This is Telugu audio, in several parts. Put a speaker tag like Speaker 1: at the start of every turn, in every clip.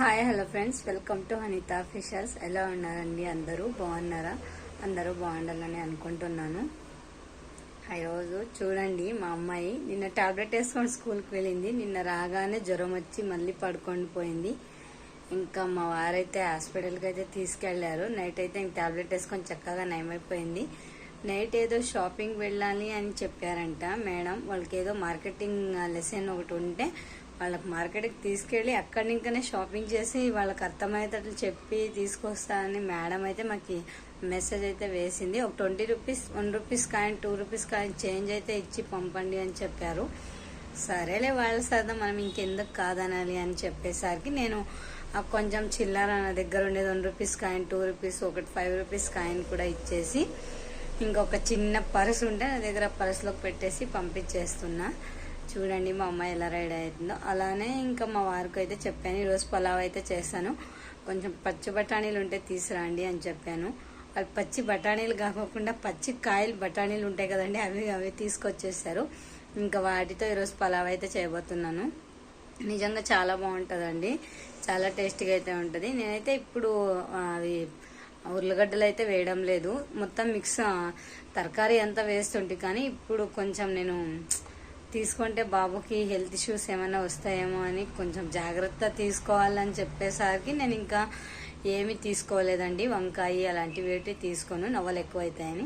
Speaker 1: Hi hello friends, welcome to Anita Fishers. ఎలా ఉన్నారండి? అందరూ బాగున్నారా? అందరూ బాగుండాలని అనుకుంటున్నాను. ఈరోజు చూడండి, మా అమ్మాయి నిన్న టాబ్లెట్ వేసుకొని స్కూల్కి వెళ్ళింది. నిన్న రాగానే జ్వరం వచ్చి మళ్ళీ పడుకొని పోయింది. ఇంకా మా వారైతే హాస్పిటల్కి అయితే తీసుకెళ్లారు. నైట్ అయితే ఇంక టాబ్లెట్ వేసుకొని చక్కగా నయమైపోయింది. నైట్ ఏదో షాపింగ్ వెళ్ళాలి అని చెప్పారంట మేడం. వాళ్ళకి ఏదో మార్కెటింగ్ లెసన్ ఒకటి ఉంటే వాళ్ళకి మార్కెట్కి తీసుకెళ్ళి అక్కడి ఇంకనే షాపింగ్ చేసి వాళ్ళకి అర్థమయ్యేటట్లు చెప్పి తీసుకొస్తానని మేడం అయితే మాకు మెసేజ్ అయితే వేసింది. ఒక 20 rupees, 1 rupees coin, 2 rupees coin change అయితే ఇచ్చి పంపండి అని చెప్పారు. సరేలే, వాళ్ళ సరదా, మనం ఇంకెందుకు కాదనాలి అని చెప్పేసరికి నేను కొంచెం చిల్లర నా దగ్గర ఉండేది 1 రూపీస్ కాయిన్, 2 రూపీస్, ఒకటి 5 రూపీస్ కాయిన్ కూడా ఇచ్చేసి ఇంకొక చిన్న పర్స్ ఉంటే నా దగ్గర పర్సులోకి పెట్టేసి పంపించేస్తున్నా. చూడండి మా అమ్మాయి ఎలా రెడీ అవుతుందో. అలానే ఇంకా మా వారికి అయితే చెప్పాను, ఈరోజు పలావ్ అయితే చేస్తాను, కొంచెం పచ్చి బఠానీలు ఉంటే తీసుకురండి అని చెప్పాను. వాళ్ళు పచ్చి బఠానీలు కాకుండా పచ్చి కాయలు బఠానీలు ఉంటాయి కదండి, అవి తీసుకొచ్చేసారు. ఇంకా వాటితో ఈరోజు పలావ్ అయితే చేయబోతున్నాను. నిజంగా చాలా బాగుంటుందండి, చాలా టేస్టీగా అయితే ఉంటుంది. నేనైతే ఇప్పుడు అవి ఉర్లగడ్డలు అయితే వేయడం లేదు, మొత్తం మిక్స్ తరకారీ అంతా వేస్తుంటే. కానీ ఇప్పుడు కొంచెం నేను తీసుకుంటే బాబుకి హెల్త్ ఇష్యూస్ ఏమైనా వస్తాయేమో అని కొంచెం జాగ్రత్త తీసుకోవాలని చెప్పేసరికి నేను ఇంకా ఏమీ తీసుకోలేదండి. వంకాయ అలాంటివి వేటి తీసుకోను, నవ్వలు ఎక్కువ అవుతాయని.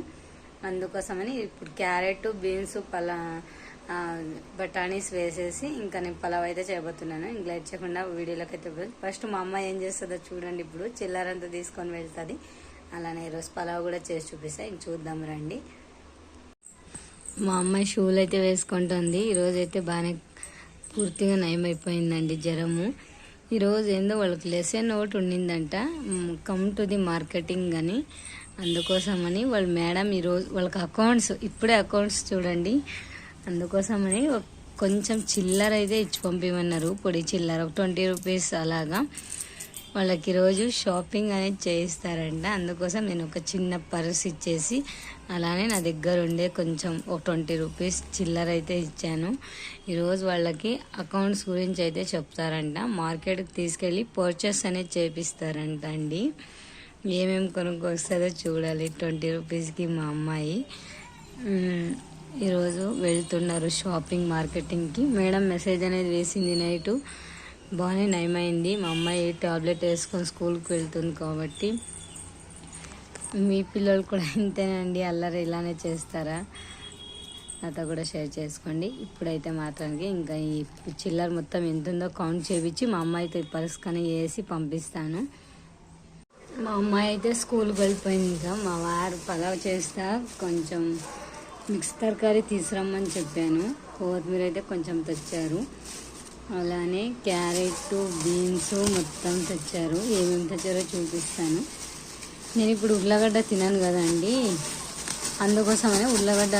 Speaker 1: అందుకోసమని ఇప్పుడు క్యారెట్, బీన్స్, బఠానీస్ వేసేసి ఇంకా నేను పలావ్ అయితే చేయబోతున్నాను. ఇంక లేట్ చేయకుండా వీడియోలోకి అయితే ఫస్ట్ మా అమ్మ ఏం చేస్తుందో చూడండి. ఇప్పుడు చిల్లరంతా తీసుకొని వెళ్తుంది. అలానే ఈరోజు పలావ్ కూడా చేసి చూపిస్తా, ఇంక చూద్దాం రండి. మా అమ్మాయి షూలు అయితే వేసుకుంటుంది. ఈరోజు అయితే బాగానే పూర్తిగా నయమైపోయిందండి జ్వరము. ఈరోజు ఏందో వాళ్ళకి లెసన్ ఒకటి ఉండిందంట, కమ్ టు ది మార్కెటింగ్ అని. అందుకోసమని వాళ్ళ మేడం ఈరోజు వాళ్ళకి అకౌంట్స్, ఇప్పుడే అకౌంట్స్ చూడండి, అందుకోసమని కొంచెం చిల్లర అయితే ఇచ్చి పంపిమన్నారు, పొడి చిల్లర, ఒక 20 రూపీస్ అలాగా. వాళ్ళకి ఈరోజు షాపింగ్ అనేది చేయిస్తారంట. అందుకోసం నేను ఒక చిన్న పర్స్ ఇచ్చేసి అలానే నా దగ్గర ఉండే కొంచెం ఒక 20 రూపీస్ చిల్లర అయితే ఇచ్చాను. ఈరోజు వాళ్ళకి అకౌంట్స్ గురించి అయితే చెప్తారంట, మార్కెట్కి తీసుకెళ్ళి పర్చేస్ అనేది చేపిస్తారంట అండి. ఏమేమి కొనుక్కొస్తుందో చూడాలి. 20 రూపీస్కి మా అమ్మాయి ఈరోజు వెళ్తున్నారు షాపింగ్ మార్కెటింగ్కి. మేడం మెసేజ్ అనేది వేసింది నైటు, బాగానే నయమైంది. మా అమ్మాయి టాబ్లెట్ వేసుకొని స్కూల్కి వెళ్తుంది కాబట్టి. మీ పిల్లలు కూడా ఇంతేనండి, అల్లరి ఇలానే చేస్తారా? నాతో కూడా షేర్ చేసుకోండి. ఇప్పుడైతే మాత్రానికి ఇంకా ఈ చిల్లర మొత్తం ఎంత ఉందో కౌంట్ చేయించి మా అమ్మాయితో పరుసుకొని వేసి పంపిస్తాను. మా అమ్మాయి అయితే స్కూల్కి వెళ్ళిపోయింది. ఇంకా మా వారు పలావ్ చేస్తా కొంచెం మిక్స్ తరకారీ తీసుకురమ్మని చెప్పాను. కొత్తిమీర అయితే కొంచెం తెచ్చారు. అలానే క్యారెట్, బీన్స్ మొత్తం తెచ్చారు. ఏమేమి తెచ్చారో చూపిస్తాను. నేను ఇప్పుడు ఉర్లగడ్డ తినాను కదండి, అందుకోసమనే ఉర్లగడ్డ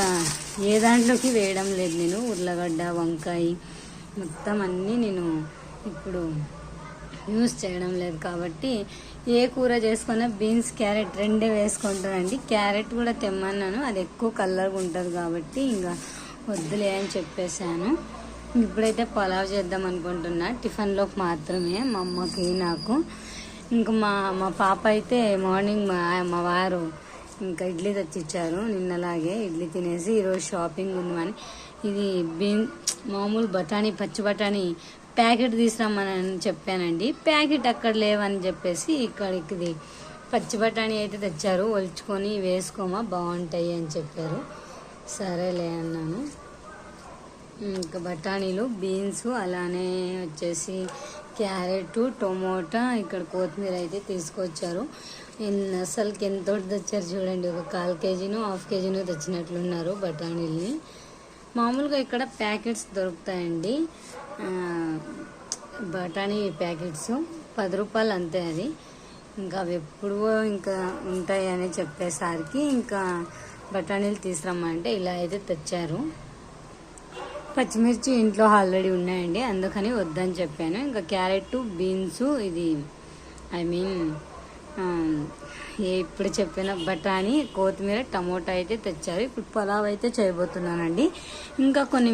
Speaker 1: ఏ దాంట్లోకి వేయడం లేదు. నేను ఉర్లగడ్డ, వంకాయ మొత్తం అన్నీ నేను ఇప్పుడు యూజ్ చేయడం లేదు కాబట్టి ఏ కూర చేసుకున్నా బీన్స్, క్యారెట్ రెండే వేసుకుంటానండి. క్యారెట్ కూడా తెమ్మన్నాను, అది ఎక్కువ కలర్గా ఉంటుంది కాబట్టి ఇంకా వద్దులే అని చెప్పేశాను. ఇప్పుడైతే పలావ్ చేద్దాం అనుకుంటున్నా, టిఫిన్లోకి మాత్రమే మా అమ్మకి నాకు. ఇంకా మా పాప అయితే మార్నింగ్ మా వారు ఇంకా ఇడ్లీ తెచ్చిచ్చారు. నిన్నలాగే ఇడ్లీ తినేసి ఈరోజు షాపింగ్ ఉందని ఇది మామూలు బఠానీ, పచ్చి బఠానీ ప్యాకెట్ తీసుకురమ్మని చెప్పానండి. ప్యాకెట్ అక్కడ లేవని చెప్పేసి ఇక్కడికి పచ్చి బఠానీ అయితే తెచ్చారు. ఒలుచుకొని వేసుకోమా బాగుంటాయి అని చెప్పారు. సరేలే అన్నాను. ఇంకా బఠానీలు, బీన్స్, అలానే వచ్చేసి క్యారెట్, టొమాటో, ఇక్కడ కొత్తిమీర అయితే తీసుకొచ్చారు. అసలుకి ఎంత తెచ్చారు చూడండి, ఒక 1/4 కేజీను 1/2 కేజీను తెచ్చినట్లున్నారు బఠానీల్ని. మామూలుగా ఇక్కడ ప్యాకెట్స్ దొరుకుతాయండి, బఠానీ ప్యాకెట్స్ 10 రూపాయలు అంతే. అది ఇంకా అవి ఎప్పుడో ఇంకా ఉంటాయి అని చెప్పేసరికి ఇంకా బఠానీలు తీసుకురమ్మంటే ఇలా అయితే తెచ్చారు. పచ్చిమిర్చి ఇంట్లో ఆల్రెడీ ఉన్నాయండి, అందుకని వద్దని చెప్పాను. ఇంకా క్యారెట్, బీన్స్, ఇది ఇప్పుడు చెప్పిన బఠానీ, కొత్తిమీర, టమోటా అయితే తెచ్చారు. ఇప్పుడు పలావ్ అయితే చేయబోతున్నానండి. ఇంకా కొన్ని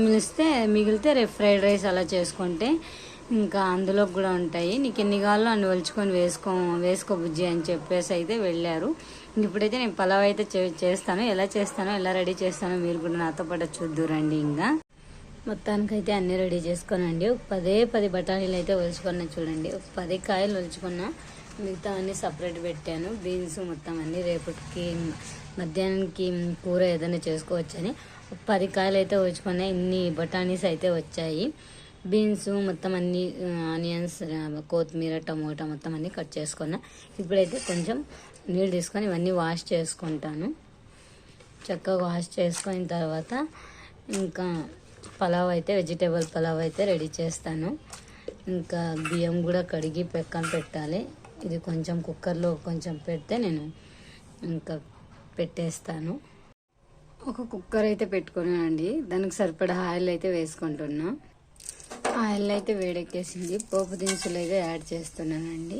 Speaker 1: మిగిలితే రేపు ఫ్రైడ్ రైస్ అలా చేసుకుంటే ఇంకా అందులో కూడా ఉంటాయి, నీకు ఎన్ని కావాలో అన్ని ఒలుచుకొని వేసుకో బుజ్జి అని చెప్పేసి అయితే వెళ్ళారు. ఇప్పుడైతే నేను పలావ్ అయితే చేస్తాను. ఎలా చేస్తానో ఎలా రెడీ చేస్తానో మీరు కూడా నాతో పాటు చూద్దురండి. ఇంకా మొత్తానికైతే అన్నీ రెడీ చేసుకోనండి. 10 బఠానీలు అయితే ఒలుచుకున్నా చూడండి. 10 కాయలు ఒలుచుకున్నా, మిగతా అన్నీ సపరేట్ పెట్టాను. బీన్స్ మొత్తం అన్నీ రేపటికి మధ్యాహ్నానికి కూర ఏదైనా చేసుకోవచ్చని 10 కాయలు అయితే ఒలుచుకున్నా. ఇన్ని బఠానీస్ అయితే వచ్చాయి. బీన్స్ మొత్తం అన్నీ, ఆనియన్స్, కొత్తిమీర, టమోటా మొత్తం అన్నీ కట్ చేసుకున్నా. ఇప్పుడైతే కొంచెం నీళ్ళు తీసుకొని ఇవన్నీ వాష్ చేసుకుంటాను. చక్కగా వాష్ చేసుకున్న తర్వాత ఇంకా పలావ్ అయితే, వెజిటేబుల్ పలావ్ అయితే రెడీ చేస్తాను. ఇంకా బియ్యం కూడా కడిగి పక్కన పెట్టాలి. ఇది కొంచెం కుక్కర్లో కొంచెం పెడితే నేను ఇంకా పెట్టేస్తాను. ఒక కుక్కర్ అయితే పెట్టుకున్నానండి. దానికి సరిపడా ఆయిల్ అయితే వేసుకుంటున్నా. ఆయిల్ అయితే వేడెక్కేసింది. పోపు దినుసులు అయితే యాడ్ చేస్తున్నానండి.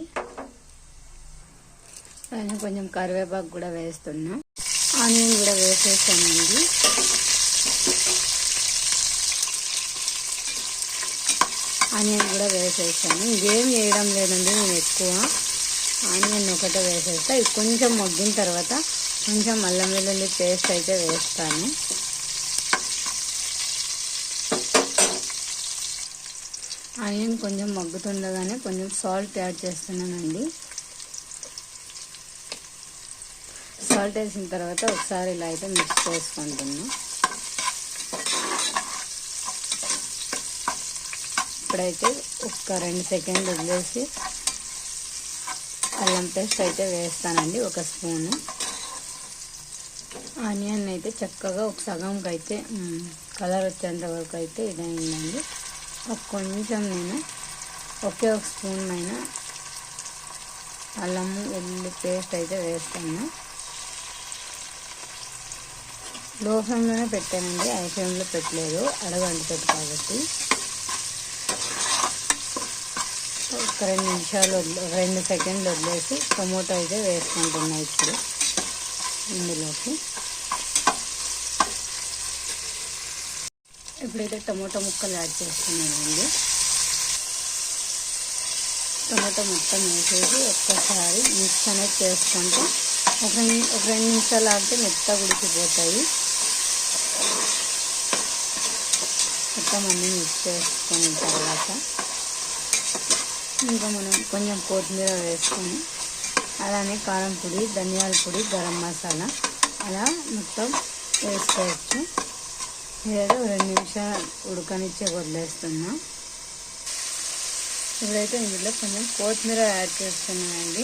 Speaker 1: పైన కొంచెం కరివేపాకు కూడా వేస్తున్నా. ఆనియన్ కూడా వేసేస్తానండి. ఆనియన్ కూడా వేసేస్తాను. ఇంకేం వేయడం లేదండి, నేను ఎక్కువ ఆనియన్ ఒకటే వేసేస్తా. ఇది కొంచెం మగ్గిన తర్వాత కొంచెం అల్లం వెల్లుల్లి పేస్ట్ అయితే వేస్తాను. ఆనియన్ కొంచెం మగ్గుతుండగానే కొంచెం సాల్ట్ యాడ్ చేస్తున్నానండి. సాల్ట్ వేసిన తర్వాత ఒకసారి ఇలా అయితే మిక్స్ చేసుకుంటున్నాను. ఇప్పుడైతే ఒక 2 సెకండ్లు వదిలేసి అల్లం పేస్ట్ అయితే వేస్తానండి, 1 స్పూను. ఆనియన్ అయితే చక్కగా ఒక సగంకి అయితే కలర్ వచ్చేంత వరకు అయితే ఇదైందండి. కొంచెం నేను ఒకే 1 స్పూన్ అయినా అల్లం వెల్లుల్లి పేస్ట్ అయితే వేస్తాను. లో ఫ్లేమ్లోనే పెట్టానండి, హై ఫ్లేమ్లో పెట్టలేదు, అడగంటుతుంది కాబట్టి. ఒక 2 నిమిషాలు 2 సెకండ్లు వదిలేసి టమోటో అయితే వేసుకుంటున్నా ఇప్పుడు ఇందులోకి. ఇప్పుడైతే టమోటా ముక్కలు యాడ్ చేస్తున్నానండి. టమోటా మొత్తం వేసేసి ఒక్కసారి మిక్స్ అనేది చేసుకుంటే ఒక 2 నిమిషాలు ఆగితే మెత్తగా ఉడికిపోతాయి. మొత్తం అన్నీ మిక్స్ చేసుకున్న తర్వాత ఇంకా మనం కొంచెం కొత్తిమీర వేసుకొని, అలానే కారం పొడి, ధనియాల పొడి, గరం మసాలా అలా మొత్తం వేసుకోవచ్చు. ఇదైతే 2 నిమిషాలు ఉడకనిచ్చే వదిలేస్తున్నా. ఇప్పుడైతే ఇందులో కొంచెం కొత్తిమీర యాడ్ చేస్తున్నానండి.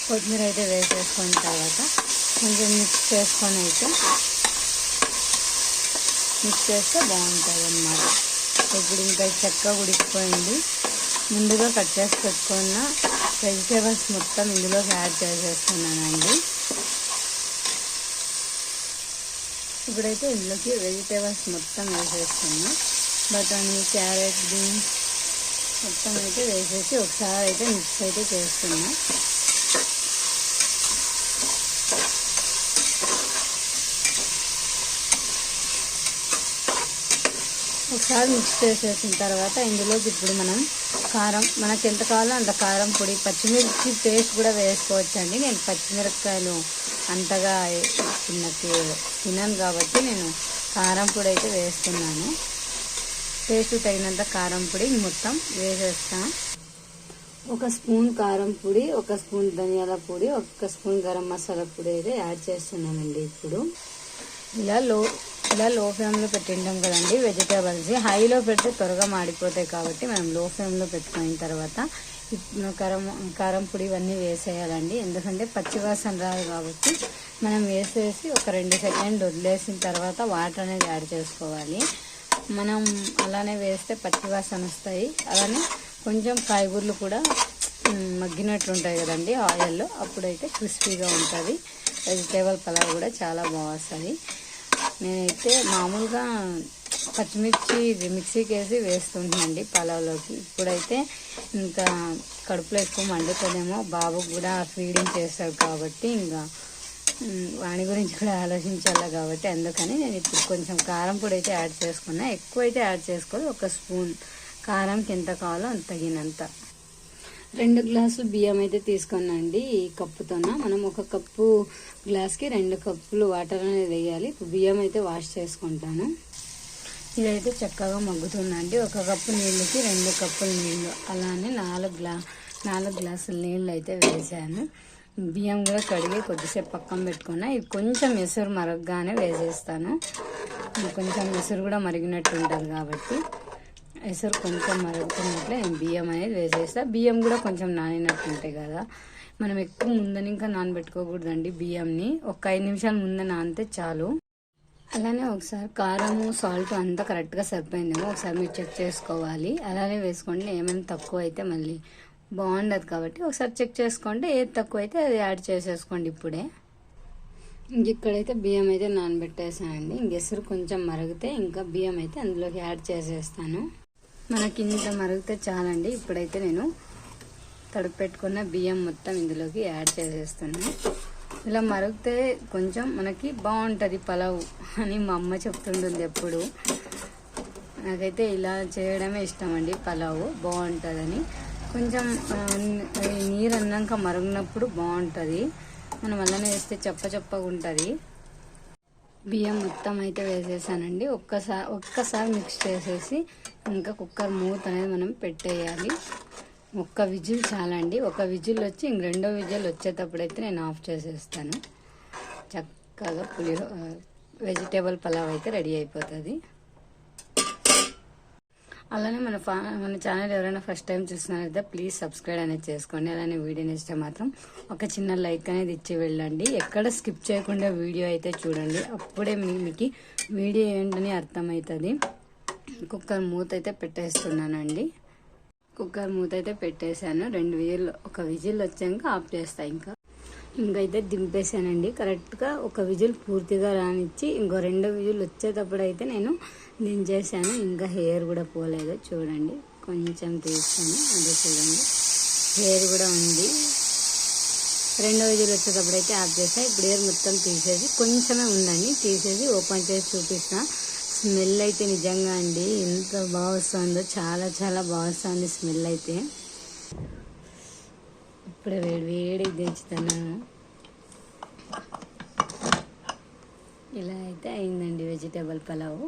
Speaker 1: కొత్తిమీర అయితే వేసేసుకున్న తర్వాత కొంచెం మిక్స్ చేసుకొని అయితే మిక్స్ చేస్తే బాగుంటుంది అన్నమాట. ఇప్పుడు ఇంకా చక్కగా ఉడికిపోయింది. ముందుగా కట్ చేసి పెట్టుకున్న వెజిటేబుల్స్ మొత్తం ఇందులోకి యాడ్ చేసేస్తున్నానండి. ఇప్పుడైతే ఇందులోకి వెజిటేబుల్స్ మొత్తం వేసేస్తున్నా. బఠానీ, క్యారెట్, బీన్స్ మొత్తం అయితే వేసేసి ఒకసారి అయితే మిక్స్ అయితే చేస్తున్నా. ఒకసారి మిక్స్ చేసేసిన తర్వాత ఇందులోకి ఇప్పుడు మనం కారం, మనకు ఎంత కావాలో అంత కారం పొడి, పచ్చిమిర్చి పేస్ట్ కూడా వేసుకోవచ్చండి. నేను పచ్చిమిరపకాయలు అంతగా తినను కాబట్టి నేను కారం పొడి అయితే వేస్తున్నాను. టేస్ట్ తగినంత కారం పొడి మొత్తం వేసేస్తాను. 1 స్పూన్ కారం పొడి, 1 స్పూన్ ధనియాల పొడి, 1 స్పూన్ గరం మసాలా పొడి అయితే యాడ్ చేస్తున్నానండి. ఇప్పుడు ఇలా లో ఫ్లేమ్లో పెట్టింటాం కదండి వెజిటేబుల్స్. హైలో పెడితే త్వరగా మాడిపోతాయి కాబట్టి మనం లో ఫ్లేమ్లో పెట్టుకున్న తర్వాత కారం పొడి ఇవన్నీ వేసేయాలండి. ఎందుకంటే పచ్చివాసన రాదు కాబట్టి మనం వేసేసి ఒక 2 సెకండ్లు వదిలేసిన తర్వాత వాటర్ అనేది యాడ్ చేసుకోవాలి. మనం అలానే వేస్తే పచ్చివాసన వస్తాయి. అలానే కొంచెం కాయగూరలు కూడా మగ్గినట్లు ఉంటాయి కదండి ఆయిల్లో, అప్పుడైతే క్రిస్పీగా ఉంటుంది. వెజిటేబుల్ పలావ్ కూడా చాలా బాగుంటుంది. నేనైతే మామూలుగా పచ్చిమిర్చి మిక్సీకి వేసి వేస్తుంటానండి పలావ్లోకి. ఇప్పుడైతే ఇంకా కడుపులో ఎక్కువ మండుతుందేమో, బాబుకు కూడా ఫీడింగ్ చేస్తాడు కాబట్టి ఇంకా వాని గురించి కూడా ఆలోచించాలి కాబట్టి అందుకని నేను ఇప్పుడు కొంచెం కారం పొడి అయితే యాడ్ చేసుకున్నా. ఎక్కువ అయితే యాడ్ చేసుకోవాలి. 1 స్పూన్ కారంకి ఎంత కావాలో అంత తగినంత. 2 గ్లాసులు బియ్యం అయితే తీసుకున్నాండి. ఈ కప్పుతోన మనం 1 కప్పు గ్లాస్కి 2 కప్పులు వాటర్ అనేది వేయాలి. ఇప్పుడు బియ్యం అయితే వాష్ చేసుకుంటాను. ఇదైతే చక్కగా మగ్గుతుందండి. 1 కప్పు నీళ్ళకి 2 కప్పుల నీళ్ళు, అలానే 4 గ్లాసుల నీళ్ళు అయితే వేసాను. బియ్యం కూడా కడిగి కొద్దిసేపు పక్కన పెట్టుకున్నా. ఇది కొంచెం ఎసురు మరగగానే వేసేస్తాను. కొంచెం ఎసురు కూడా మరిగినట్టు ఉంటుంది కాబట్టి ఎసురు కొంచెం మరుగుతున్నట్లే నేను బియ్యం అనేది వేసేస్తా. బియ్యం కూడా కొంచెం నానినట్టు ఉంటాయి కదా, మనం ఎక్కువ ముందని ఇంకా నానబెట్టుకోకూడదండి. బియ్యంని ఒక 5 నిమిషాల ముందే నానితే చాలు. అలానే ఒకసారి కారము సాల్ట్ అంతా కరెక్ట్గా సరిపోయిందేమో ఒకసారి మీరు చెక్ చేసుకోవాలి. అలానే వేసుకోండి. ఏమైనా తక్కువ అయితే మళ్ళీ బాగుండదు కాబట్టి ఒకసారి చెక్ చేసుకోండి. ఏది తక్కువ అయితే అది యాడ్ చేసేసుకోండి ఇప్పుడే. ఇక్కడైతే బియ్యం అయితే నానబెట్టేసానండి. ఎసురు కొంచెం మరిగితే ఇంకా బియ్యం అయితే అందులోకి యాడ్ చేసేస్తాను. మనకి ఇంత మరిగితే చాలండి. ఇప్పుడైతే నేను తడుపు పెట్టుకున్న బియ్యం మొత్తం ఇందులోకి యాడ్ చేసేస్తున్నాను. ఇలా మరిగితే కొంచెం మనకి బాగుంటుంది పలావ్ అని మా అమ్మ చెప్తుంటుంది ఎప్పుడు. నాకైతే ఇలా చేయడమే ఇష్టం అండి. పలావ్ బాగుంటుందని. కొంచెం నీరు అన్నాక మరిగినప్పుడు బాగుంటుంది. మనం అలానే వేస్తే చప్పగా ఉంటుంది. బియ్యం మొత్తం అయితే వేసేసానండి. ఒక్కసారి మిక్స్ చేసేసి ఇంకా కుక్కర్ మూత అనేది మనం పెట్టేయాలి. 1 విజిల్ చాలండి. 1 విజిల్ వచ్చి ఇంక 2వ విజిల్ వచ్చేటప్పుడైతే నేను ఆఫ్ చేసేస్తాను. చక్కగా వెజిటేబుల్ పలావ్ అయితే రెడీ అయిపోతుంది. అలానే మన ఛానల్ ఎవరైనా ఫస్ట్ టైం చూస్తున్నారైతే ప్లీజ్ సబ్స్క్రైబ్ అనేది చేసుకోండి. అలానే వీడియోని ఇస్తే మాత్రం ఒక చిన్న లైక్ అనేది ఇచ్చి వెళ్ళండి. ఎక్కడ స్కిప్ చేయకుండా వీడియో అయితే చూడండి. అప్పుడే మీకు వీడియో ఏంటని అర్థమవుతుంది. కుక్కర్ మూత అయితే పెట్టేస్తున్నానండి. కుక్కర్ మూత అయితే పెట్టేశాను. 2 విజిల్ 1 విజిల్ వచ్చాక ఆఫ్ చేస్తా. ఇంకైతే దింపేసానండి. కరెక్ట్గా 1 విజిల్ పూర్తిగా రానిచ్చి ఇంకో 2 విజిల్ వచ్చేటప్పుడు అయితే నేను దించేసాను. ఇంకా హెయిర్ కూడా పోలేదు చూడండి. కొంచెం తీసాను, అదే చూడండి హెయిర్ కూడా ఉంది. 2వ విజిల్ వచ్చేటప్పుడు అయితే ఆఫ్ చేస్తాను. ఇప్పుడు హెయిర్ మొత్తం తీసేసి కొంచెమే ఉందండి, తీసేసి ఓపెన్ చేసి చూపిస్తా. స్మెల్ అయితే నిజంగా అండి ఎంత బాగా వస్తుందో, చాలా చాలా బాగా వస్తుంది స్మెల్ అయితే. ఇప్పుడే వేడి దించుతున్నాను. ఇలా అయితే అయిందండి వెజిటేబుల్ పలావ్.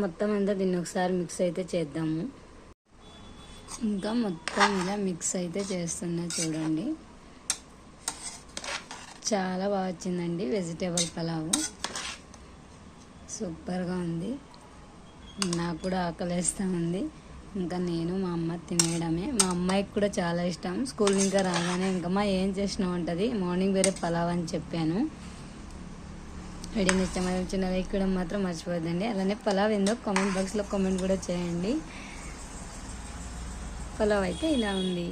Speaker 1: మొత్తం అంతా దీన్ని ఒకసారి మిక్స్ అయితే చేద్దాము. ఇంకా మొత్తం ఇలా మిక్స్ అయితే చేస్తున్నా చూడండి. చాలా బాగా వచ్చిందండి వెజిటేబుల్ పలావ్. సూపర్గా ఉంది. నాకు కూడా ఆకలిస్తూ ఉంది. ఇంకా నేను మా అమ్మ తినేయడమే. మా అమ్మాయికి కూడా చాలా ఇష్టం. స్కూల్ ఇంకా రాగానే ఇంకమ్మా ఏం చేసినావు ఉంటుంది. మార్నింగ్ వేరే పలావ్ అని చెప్పాను. వీడియోని ఇష్టమైన చిన్న లైక్ కూడా మాత్రం మర్చిపోద్దండి. అలానే పలావ్ ఏందో కామెంట్ బాక్స్లో కామెంట్ కూడా చేయండి. పలావ్ అయితే ఇలా ఉంది.